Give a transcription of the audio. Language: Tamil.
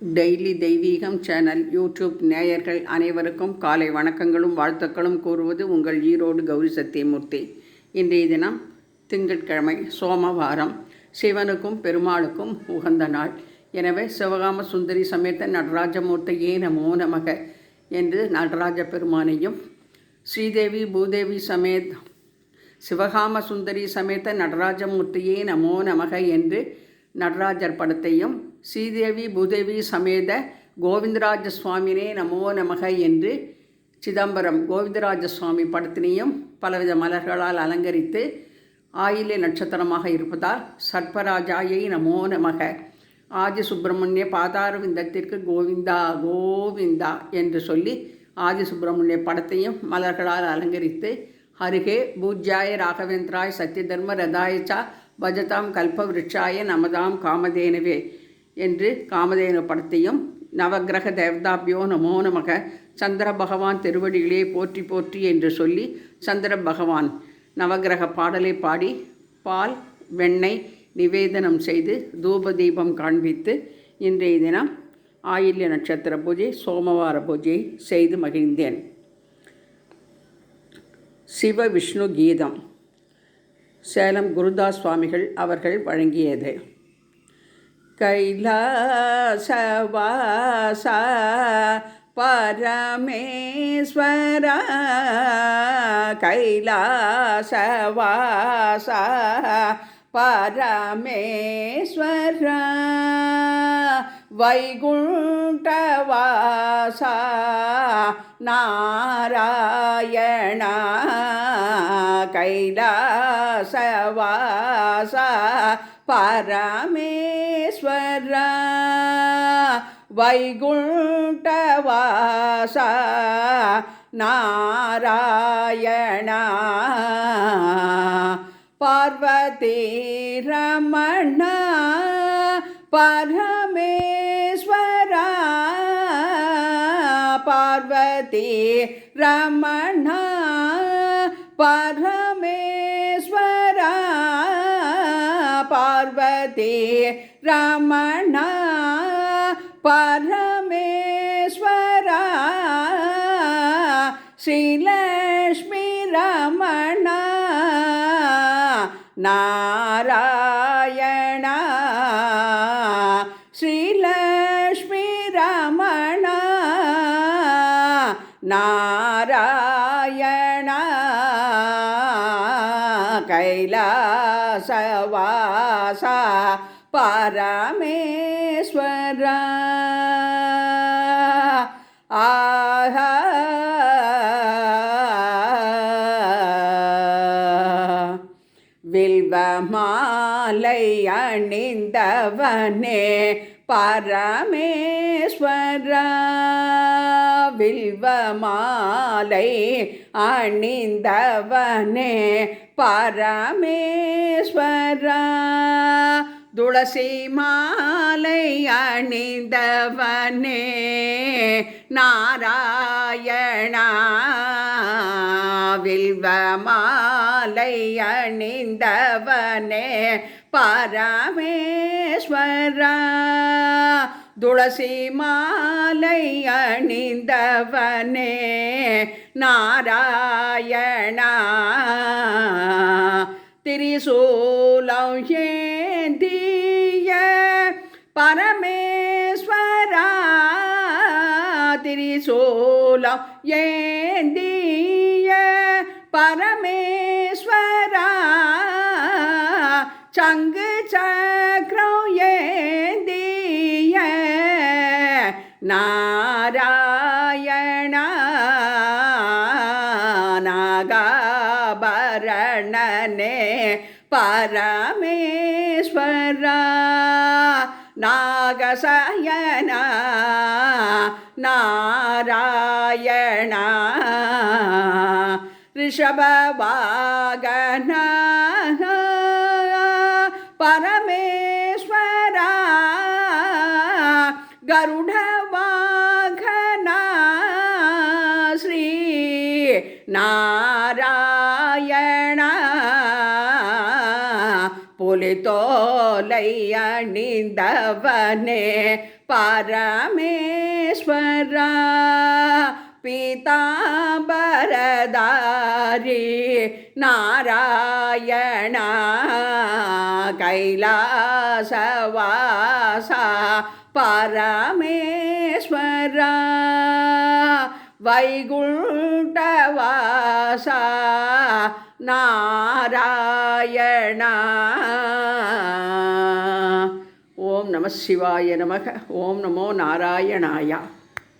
டெய்லி தெய்வீகம் சேனல் யூடியூப் நேயர்கள் அனைவருக்கும் காலை வணக்கங்களும் வாழ்த்துக்களும் கூறுவது உங்கள் ஈரோடு கௌரி சத்தியமூர்த்தி. இன்றைய தினம் திங்கட்கிழமை, சோமவாரம், சிவனுக்கும் பெருமாளுக்கும் உகந்த நாள். எனவே சிவகாம சுந்தரி சமேத நடராஜமூர்த்தியே நமோ நமக என்று நடராஜ பெருமானையும், ஸ்ரீதேவி பூதேவி சமேத் சிவகாம சுந்தரி சமேத நடராஜமூர்த்தியே நமோ நமக என்று நடராஜர் படத்தையும், ஸ்ரீதேவி பூதேவி சமேத கோவிந்தராஜ சுவாமினே நமோ நமக என்று சிதம்பரம் கோவிந்தராஜ சுவாமி படத்தினையும் பலவித மலர்களால் அலங்கரித்து ஆயில்ய நட்சத்திரமாக இருப்பதால் சர்ப்பராஜாயை நமோ நமக, ஆதி சுப்பிரமணிய பாதார விந்தத்திற்கு கோவிந்தா கோவிந்தா என்று சொல்லி ஆதி சுப்பிரமணிய படத்தையும் மலர்களால் அலங்கரித்து, ஹரிகே பூஜ்யாய ராகவேந்திராய் சத்யதர்ம ரதாயச்சா பஜதாம் கல்பவிருட்சாய நமதாம் காமதேனவே என்று காமதேனு படத்தையும், நவகிரக தேவதாபியோ நமோ நமக, சந்திர பகவான் திருவடிகளே போற்றி போற்றி என்று சொல்லி சந்திர பகவான் நவகிரக பாடலை பாடி பால் வெண்ணெய் நிவேதனம் செய்து தூப தீபம் காண்பித்து இன்றைய தினம் ஆயில்ய நட்சத்திர பூஜை சோமவார பூஜையை செய்து மகிழ்ந்தேன். சிவ விஷ்ணு கீதம் சேலம் குருதாஸ் சுவாமிகள் அவர்கள் வழங்கியது. கைலாசவாசா பரமேஸ்வரா, கைலாசவாசா பரமேஸ்வரா, வைகுண்டவாசா நாராயணா, கைலாசவாசா பரமேஸ்வரா, வைகுண்டவாசா நாராயணா, பார்வதி ரமணா பரமேஸ்வரா, பார்வதி ரமணா பரமேஸ்வரா, பார்வதி ரமணா பரமேஸ்வரா, ஸ்ரீலக்ஷ்மி ரமணா நாராயணா, ஸ்ரீலக்ஷ்மி ரமணா நாராயணா, கைலாசவாசா பரமேஸ்வரா. ஆஹா வில்வமாலை அணிந்தவனே பரமேஸ்வரா, வில்வமாலை அணிந்தவனே பரமேஸ்வரா, துளசி மாலை அணிந்தவனே நாராயணா, வில்வமாலை அணிந்தவனே பரமேஸ்வரா, துளசி மாலை அணிந்தவனே நாராயணா, திரிசூலம் ஏந்திய பரமேஸ்வரா, திரிசூலம் ஏந்திய பரமேஸ்வரா, சங்கு சக்கரம் ஏந்திய நாராயணா, நாகாபரணனே பரமேஸ்வரா, நாகசயனா நாராயணா, ரிஷபவாகனா பரமேஸ்வரா, கருடவாகனா ஸ்ரீ நாராயணா, புலி புலித்தோலை அணிந்தவனே பரமேஸ்வரா பீதாம்பரதாரி நாராயணா கைலாசவாசா பரமேஸ்வரா வைகுண்டவாசா நாராயணா. ஓம் நம சிவாய நமக. ஓம் நமோ நாராயணாய.